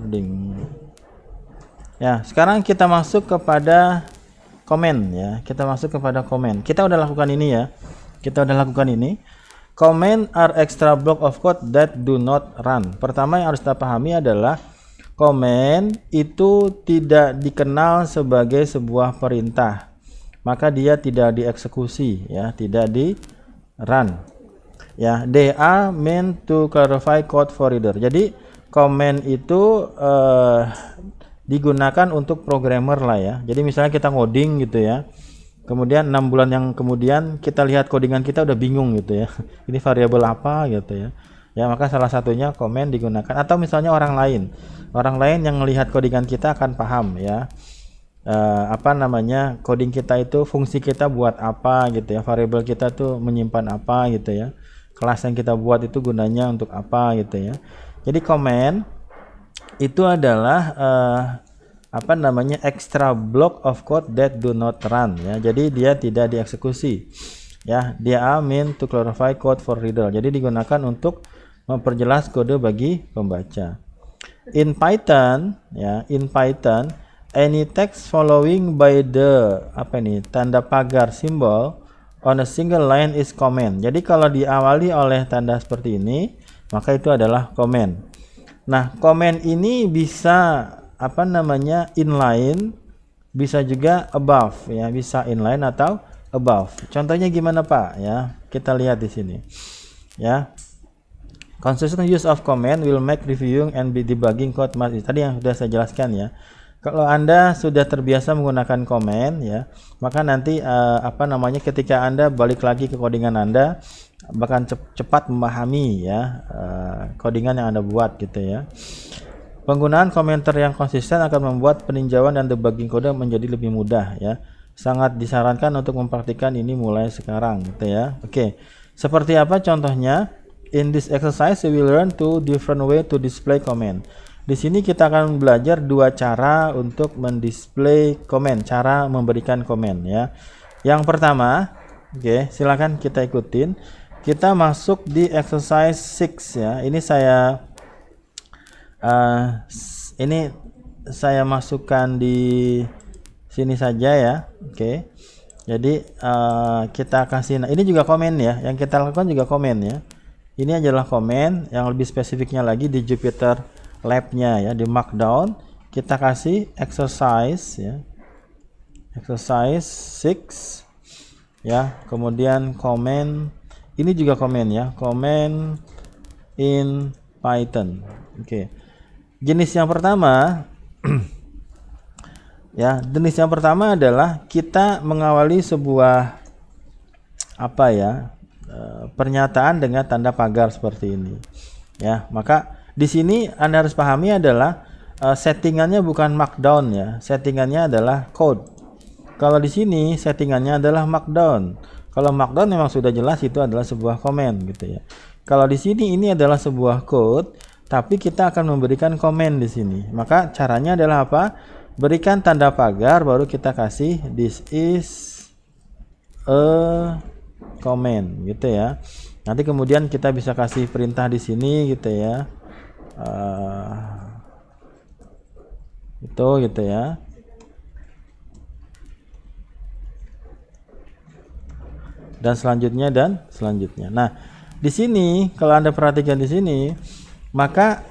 loading. Ya, sekarang kita masuk kepada komen ya. Kita masuk kepada komen. Kita udah lakukan ini ya. Kita udah lakukan ini. Comment are extra block of code that do not run. Pertama yang harus kita pahami adalah comment itu tidak dikenal sebagai sebuah perintah. Maka dia tidak dieksekusi ya, tidak di run. Ya, they are meant to clarify code for reader. Jadi comment itu digunakan untuk programmer lah ya. Jadi misalnya kita ngoding gitu ya. Kemudian 6 bulan yang kemudian kita lihat codingan kita udah bingung gitu ya. Ini variabel apa gitu ya. Ya, maka salah satunya comment digunakan, atau misalnya orang lain yang melihat codingan kita akan paham ya. Coding kita itu fungsi kita buat apa gitu ya. Variabel kita tuh menyimpan apa gitu ya. Kelas yang kita buat itu gunanya untuk apa gitu ya. Jadi comment itu adalah extra block of code that do not run ya. Jadi dia tidak dieksekusi ya. Dia are meant to clarify code for reader. Jadi digunakan untuk memperjelas kode bagi pembaca. In Python ya, any text following by the tanda pagar symbol on a single line is comment. Jadi kalau diawali oleh tanda seperti ini, maka itu adalah comment. Nah, comment ini bisa inline, bisa juga above ya, bisa inline atau above. Contohnya gimana Pak ya? Kita lihat di sini. Ya. Consistent use of comment will make reviewing and debugging code much easier. Tadi yang sudah saya jelaskan ya. Kalau Anda sudah terbiasa menggunakan comment ya, maka nanti ketika Anda balik lagi ke codingan Anda, bahkan cepat memahami ya codingan yang Anda buat gitu ya. Penggunaan komentar yang konsisten akan membuat peninjauan dan debugging kode menjadi lebih mudah ya. Sangat disarankan untuk mempraktikkan ini mulai sekarang gitu ya. Oke. Seperti apa contohnya? In this exercise we will learn two different way to display comment. Di sini kita akan belajar dua cara untuk mendisplay komen, cara memberikan komen ya. Yang pertama, silakan kita ikutin. Kita masuk di exercise 6 ya. Ini saya masukkan di sini saja ya. Jadi kita kasih, ini juga komen ya. Yang kita lakukan juga komen ya. Ini adalah komen, yang lebih spesifiknya lagi di Jupyter Lab-nya ya, di Markdown kita kasih exercise ya. Exercise 6 ya. Kemudian comment, ini juga komen ya. Comment in Python. Jenis yang pertama ya, jenis yang pertama adalah kita mengawali sebuah pernyataan dengan tanda pagar seperti ini ya. Maka di sini Anda harus pahami adalah settingannya bukan Markdown ya, settingannya adalah code. Kalau di sini settingannya adalah Markdown. Kalau Markdown memang sudah jelas itu adalah sebuah komen gitu ya. Kalau di sini ini adalah sebuah code, tapi kita akan memberikan komen di sini. Maka caranya adalah apa? Berikan tanda pagar, baru kita kasih this is a comment gitu ya. Nanti kemudian kita bisa kasih perintah di sini gitu ya. Gitu ya. Dan selanjutnya. Nah, di sini kalau Anda perhatikan di sini, maka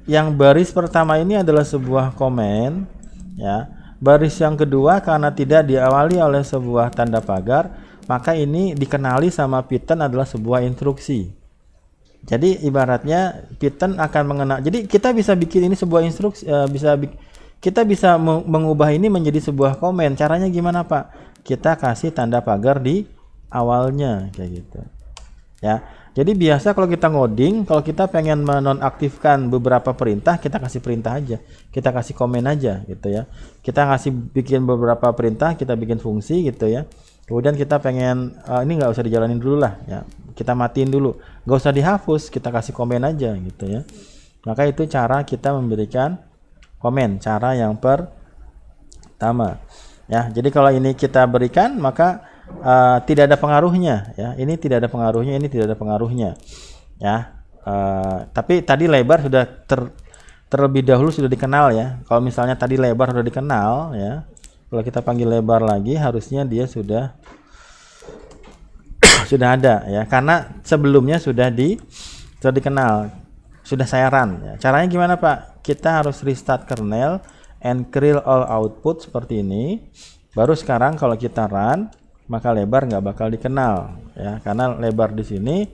yang baris pertama ini adalah sebuah komen ya. Baris yang kedua karena tidak diawali oleh sebuah tanda pagar, maka ini dikenali sama Python adalah sebuah instruksi. Jadi ibaratnya Python akan mengenal. Jadi kita bisa bikin ini sebuah instruksi, kita bisa mengubah ini menjadi sebuah komen. Caranya gimana Pak? Kita kasih tanda pagar di awalnya kayak gitu. Ya. Jadi biasa kalau kita ngoding, kalau kita pengen menonaktifkan beberapa perintah, kita kasih perintah aja. Kita kasih komen aja gitu ya. Kita bikin beberapa perintah, kita bikin fungsi gitu ya. Kemudian kita pengen ini nggak usah dijalanin dulu lah ya. Kita matiin dulu. Nggak usah dihapus, kita kasih komen aja gitu ya. Maka itu cara kita memberikan komen, cara yang pertama. Ya, jadi kalau ini kita berikan maka tidak ada pengaruhnya ya. Ini tidak ada pengaruhnya, ini tidak ada pengaruhnya. Ya. Tapi tadi lebar sudah terlebih dahulu sudah dikenal ya. Kalau misalnya tadi lebar sudah dikenal ya, kalau kita panggil lebar lagi harusnya dia sudah sudah ada ya, karena sebelumnya sudah dikenal, sudah saya run ya. Caranya gimana Pak? Kita harus restart kernel and clear all output seperti ini. Baru sekarang kalau kita run, maka lebar nggak bakal dikenal ya, karena lebar di sini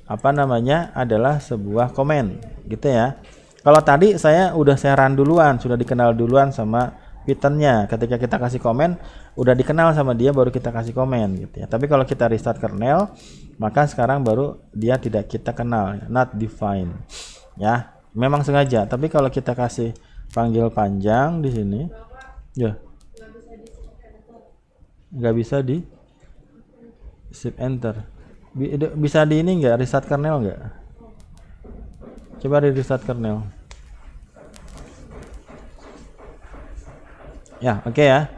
apa namanya adalah sebuah komen gitu ya. Kalau tadi saya run duluan, sudah dikenal duluan sama Python-nya. Ketika kita kasih komen udah dikenal sama dia, baru kita kasih komen gitu ya. Tapi kalau kita restart kernel, maka sekarang baru dia tidak kita kenal, not defined ya. Memang sengaja, tapi kalau kita kasih panggil panjang di sini ya nggak bisa di shift enter. Bisa di ini nggak, restart kernel nggak? Coba di restart kernel ya. Oke ya.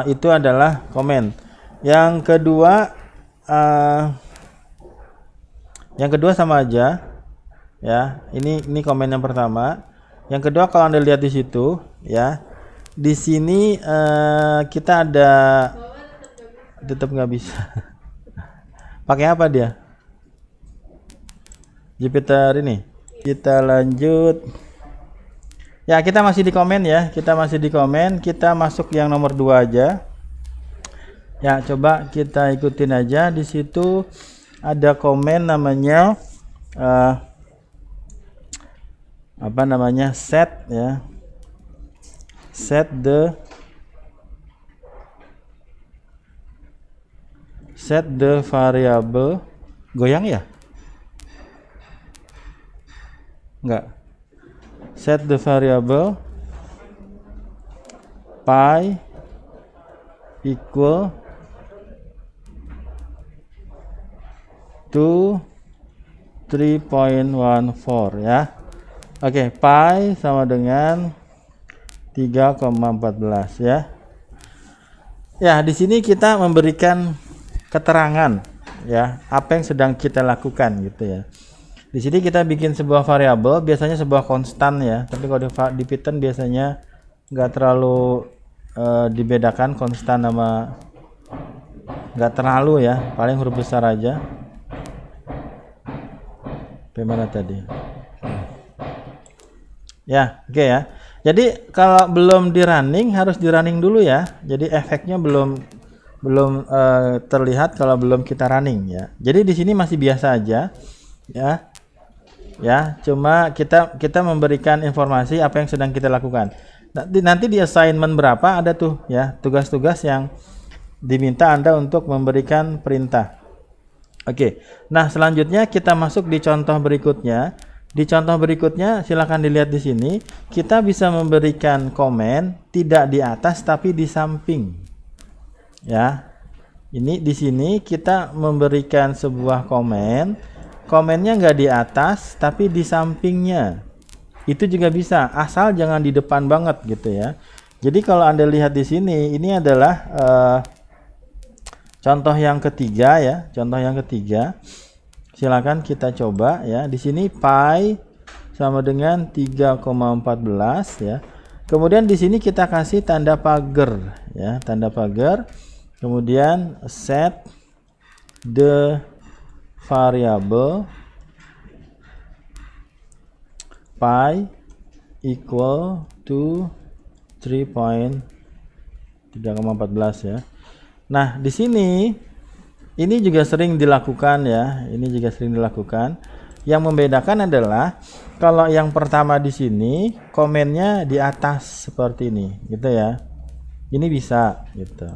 Itu adalah komen. Yang kedua sama aja ya. Ini komen yang pertama. Yang kedua kalau Anda lihat di situ ya, di sini kita ada tetap nggak bisa. Pakai apa dia? Jupyter ini. Kita lanjut. Ya, kita masih di komen ya. Kita masih di komen. Kita masuk yang nomor 2 aja. Ya, coba kita ikutin aja. Di situ ada komen namanya apa namanya? Set ya. Set the variable. Goyang ya? Enggak. Set the variable pi equal to 3.14 ya. Oke, pi sama dengan 3,14 ya. Ya, di sini kita memberikan keterangan ya, apa yang sedang kita lakukan gitu ya. Di sini kita bikin sebuah variabel, biasanya sebuah konstan ya. Tapi kalau di Python biasanya nggak terlalu dibedakan konstan sama nggak terlalu ya, paling huruf besar aja. Bagaimana tadi? Ya, oke ya. Jadi kalau belum di running harus di running dulu ya. Jadi efeknya belum terlihat kalau belum kita running ya. Jadi di sini masih biasa aja ya. Ya, cuma kita memberikan informasi apa yang sedang kita lakukan. Nanti di assignment berapa ada tuh ya, tugas-tugas yang diminta Anda untuk memberikan perintah. Oke. Nah, selanjutnya kita masuk di contoh berikutnya. Di contoh berikutnya silakan dilihat di sini, kita bisa memberikan komen tidak di atas tapi di samping. Ya. Ini di sini kita memberikan sebuah komen. Komennya nggak di atas tapi di sampingnya, itu juga bisa, asal jangan di depan banget gitu ya. Jadi kalau Anda lihat di sini, ini adalah contoh yang ketiga ya, contoh yang ketiga. Silakan kita coba ya. Di sini pi sama dengan 3,14 ya. Kemudian di sini kita kasih tanda pagar ya, tanda pagar. Kemudian set the variable pi equal to 3.14 ya. Nah, di sini ini juga sering dilakukan ya. Ini juga sering dilakukan. Yang membedakan adalah kalau yang pertama di sini komennya di atas seperti ini, gitu ya. Ini bisa gitu.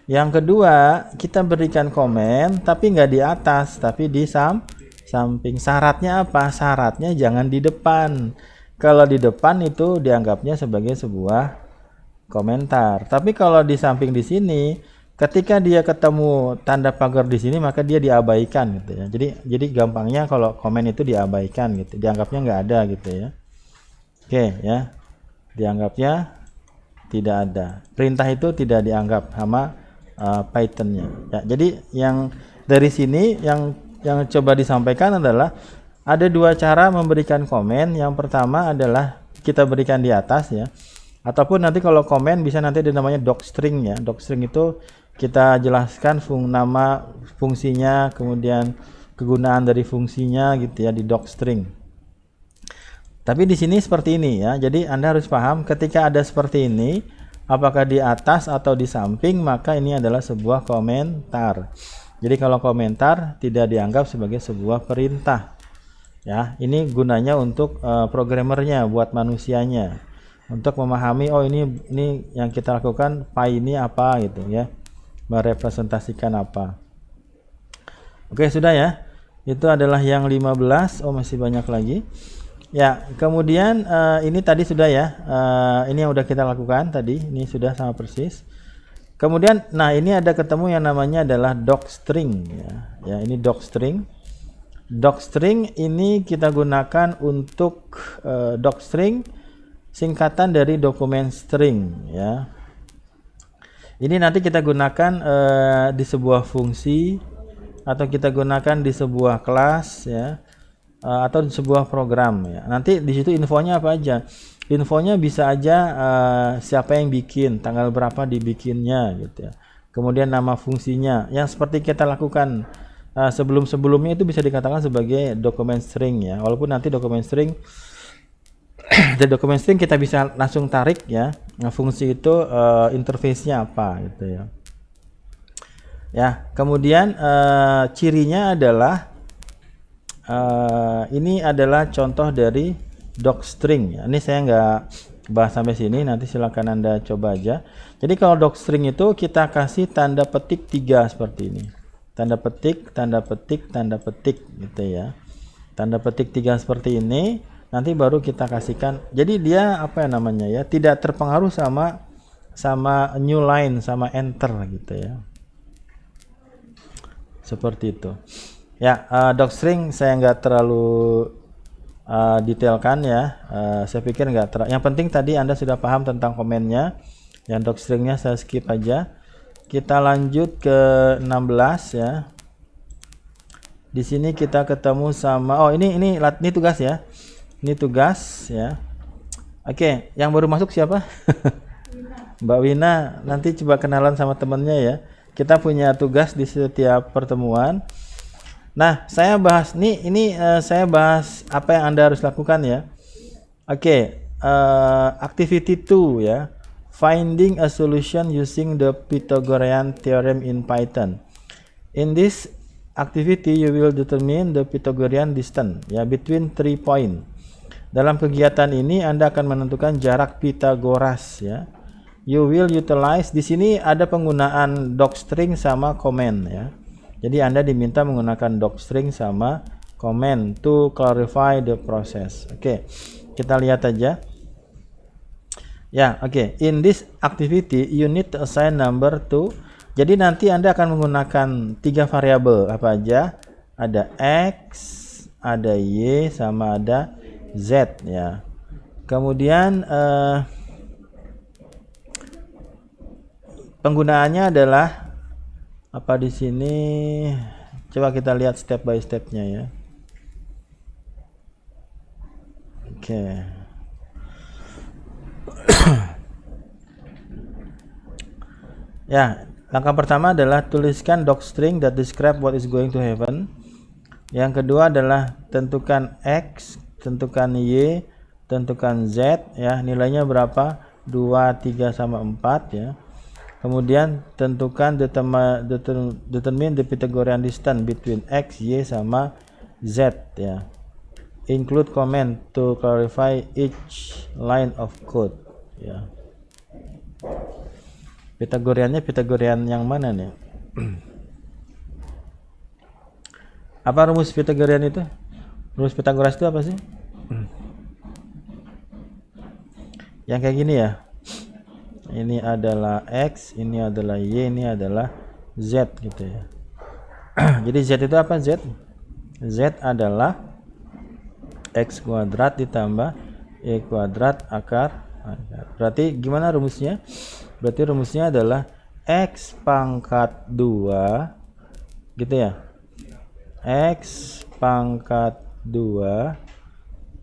Yang kedua, kita berikan komen tapi nggak di atas, tapi di samping. Syaratnya apa? Syaratnya jangan di depan. Kalau di depan itu dianggapnya sebagai sebuah komentar. Tapi kalau di samping di sini, ketika dia ketemu tanda pagar di sini, maka dia diabaikan gitu ya. Jadi gampangnya kalau komen itu diabaikan gitu, dianggapnya nggak ada gitu ya. Oke ya, dianggapnya tidak ada. Perintah itu tidak dianggap sama Python-nya. Ya, jadi yang dari sini yang coba disampaikan adalah ada dua cara memberikan komen. Yang pertama adalah kita berikan di atas ya. Ataupun nanti kalau komen bisa nanti ada namanya docstring ya. Docstring itu kita jelaskan nama fungsinya, kemudian kegunaan dari fungsinya gitu ya di docstring. Tapi di sini seperti ini ya. Jadi Anda harus paham ketika ada seperti ini, apakah di atas atau di samping, maka ini adalah sebuah komentar. Jadi kalau komentar tidak dianggap sebagai sebuah perintah. Ya, ini gunanya untuk programmernya, buat manusianya, untuk memahami oh ini yang kita lakukan pi ini apa gitu ya, merepresentasikan apa. Oke, sudah ya. Itu adalah yang 15. Oh, masih banyak lagi. Ya, kemudian ini tadi sudah ya. Ini yang udah kita lakukan tadi, ini sudah sama persis. Kemudian nah ini ada ketemu yang namanya adalah docstring ya. Ya, ini docstring. Docstring ini kita gunakan untuk docstring singkatan dari dokumen string ya. Ini nanti kita gunakan di sebuah fungsi atau kita gunakan di sebuah kelas ya, atau di sebuah program ya. Nanti di situ infonya apa aja? Infonya bisa aja siapa yang bikin, tanggal berapa dibikinnya gitu ya. Kemudian nama fungsinya yang seperti kita lakukan sebelum-sebelumnya itu bisa dikatakan sebagai dokumen string ya. Walaupun nanti dokumen string dari dokumen string kita bisa langsung tarik ya. Nah, fungsi itu interface-nya apa gitu ya. Ya, kemudian cirinya adalah ini adalah contoh dari docstring ya. Ini saya nggak bahas sampai sini, nanti silakan Anda coba aja. Jadi kalau docstring itu kita kasih tanda petik 3 seperti ini. Tanda petik, tanda petik, tanda petik gitu ya. Tanda petik 3 seperti ini, nanti baru kita kasihkan. Jadi dia apa ya namanya ya, tidak terpengaruh sama new line, sama enter gitu ya. Seperti itu. Ya, docstring saya nggak terlalu detailkan ya. Saya pikir nggak terlalu. Yang penting tadi Anda sudah paham tentang komennya. Yang docstringnya saya skip aja. Kita lanjut ke 16 ya. Di sini kita ketemu sama ini tugas ya. Ini tugas ya. Oke, yang baru masuk siapa? Mbak Wina, nanti coba kenalan sama temennya ya. Kita punya tugas di setiap pertemuan. Nah, saya bahas saya bahas apa yang Anda harus lakukan ya. Oke, activity 2 ya. Finding a solution using the Pythagorean theorem in Python. In this activity you will determine the Pythagorean distance ya between 3 point. Dalam kegiatan ini Anda akan menentukan jarak Pythagoras ya. You will utilize, di sini ada penggunaan docstring sama comment ya. Jadi Anda diminta menggunakan docstring sama comment to clarify the process. Oke, kita lihat aja. Ya, oke. In this activity, you need to assign number to. Jadi nanti Anda akan menggunakan 3 variabel apa aja? Ada x, ada y, sama ada z ya. Kemudian penggunaannya adalah apa di sini? Coba kita lihat step by stepnya ya. Oke. Ya, langkah pertama adalah tuliskan docstring that describe what is going to happen. Yang kedua adalah tentukan x, tentukan y, tentukan z ya, nilainya berapa? 2, 3 sama 4 ya. Kemudian tentukan determine the Pythagorean distance between x, y sama z ya. Include comment to clarify each line of code ya. Pythagorean yang mana nih? Apa rumus Pythagorean itu? Rumus Pythagoras itu apa sih? Yang kayak gini ya. Ini adalah x, ini adalah y, ini adalah z gitu ya. Jadi z itu apa z? Z adalah x kuadrat ditambah y kuadrat akar. Berarti gimana rumusnya? Berarti rumusnya adalah x pangkat 2 gitu ya. X pangkat 2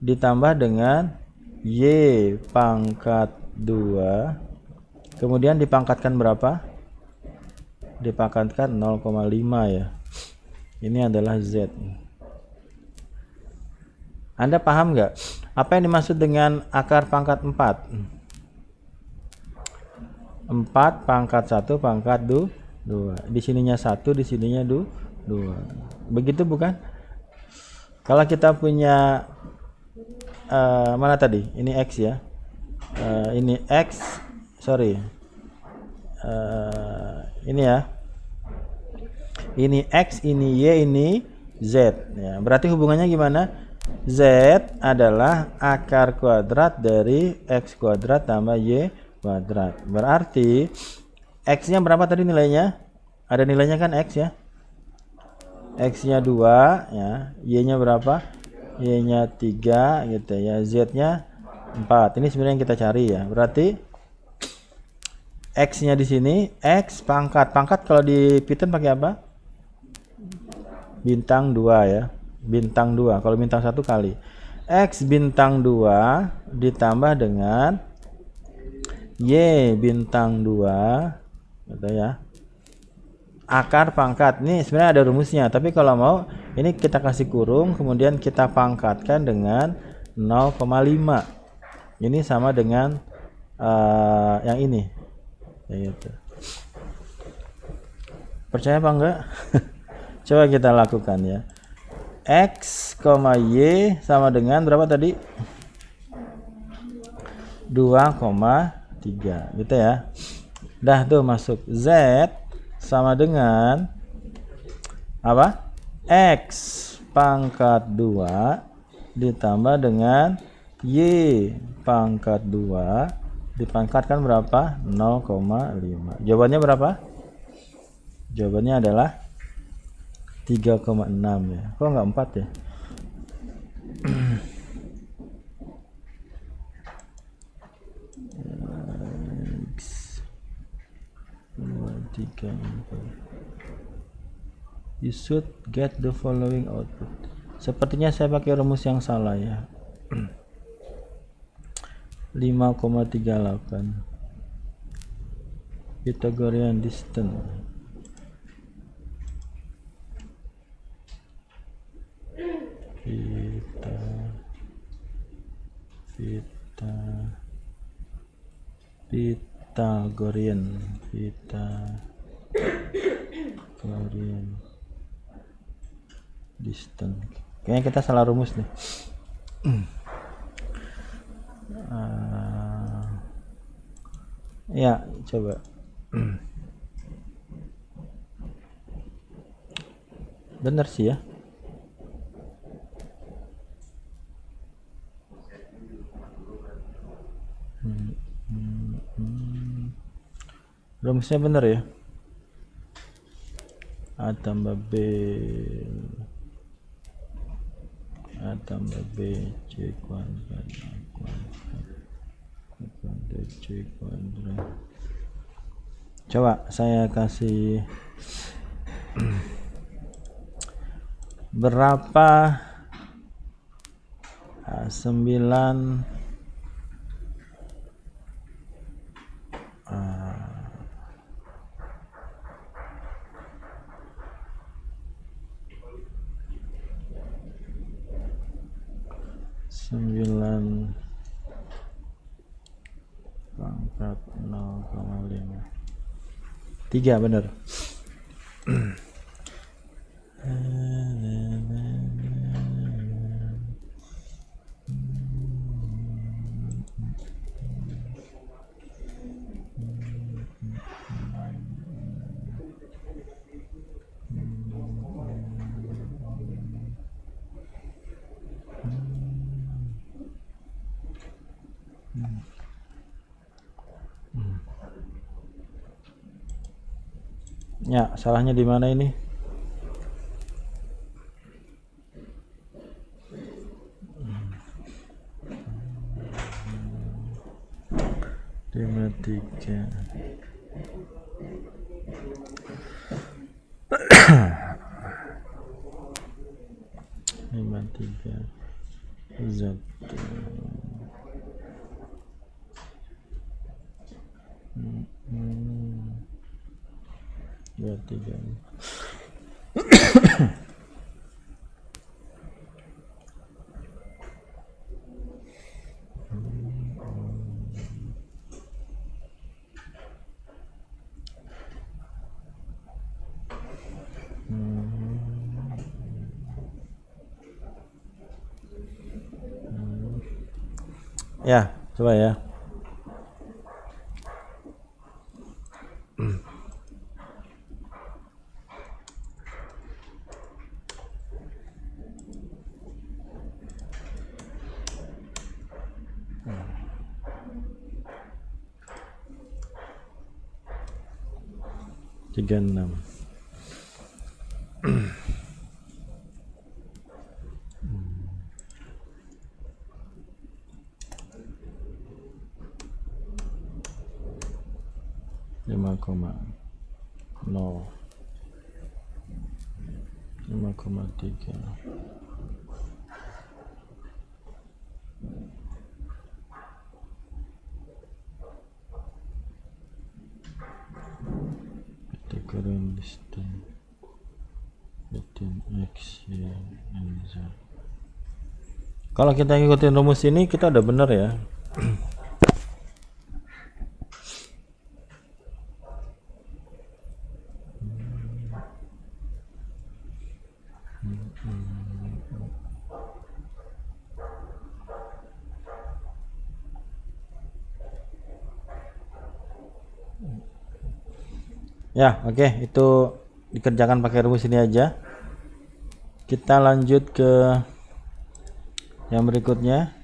ditambah dengan Y pangkat 2, kemudian dipangkatkan berapa? Dipangkatkan 0,5 ya. Ini adalah Z. Anda paham nggak? Apa yang dimaksud dengan akar pangkat 4? 4 pangkat 1 pangkat 2. Di sininya 1, di sininya 2. Begitu bukan? Kalau kita punya mana tadi? Ini X ya. Ini X, sorry. Ini ya. Ini X, ini Y, ini Z ya. Berarti hubungannya gimana? Z adalah akar kuadrat dari X kuadrat tambah Y kuadrat. Berarti X nya berapa tadi nilainya? Ada nilainya kan X ya? X nya 2 ya. Y nya berapa? Y nya 3 gitu ya. Z nya 4. Ini sebenarnya yang kita cari ya. Berarti X nya di sini X pangkat. Pangkat kalau di Python pakai apa? Bintang 2 ya. Bintang 2. Kalau bintang 1 kali. X bintang 2 ditambah dengan Y bintang 2 gitu ya. Akar pangkat. Ini sebenarnya ada rumusnya, tapi kalau mau ini kita kasih kurung, kemudian kita pangkatkan dengan 0,5. Ini sama dengan yang ini. Ya, gitu. Percaya apa enggak? Coba kita lakukan ya. X, Y sama dengan berapa tadi? 2,3 gitu ya. Dah tuh masuk. Z sama dengan apa? X pangkat 2 ditambah dengan Y pangkat 2 dipangkatkan berapa? 0,5. Jawabannya berapa? Jawabannya adalah 3,6 ya. Kok nggak 4 ya? X 2, 3, 4. You should get the following output. Sepertinya saya pakai rumus yang salah ya. 5,38 Pythagorean distance. Pythagorean distance. Kayaknya kita salah rumus nih. Ya, coba. Benar sih ya. Rumusnya benar ya. A tambah B C kuadrat C kuadrat. Coba saya kasih berapa 9 pangkat 0,5 3 bener. Ya, salahnya di mana ini? Tiga. Lima tiga. Z. Dua tiga. Ya, coba ya. Tiga enam. Lima koma nol. 5,3. Current distance between X, Y, and Z. Kalau kita ngikutin rumus ini kita udah bener ya. Ya, oke, itu dikerjakan pakai rumus ini aja. Kita lanjut ke yang berikutnya.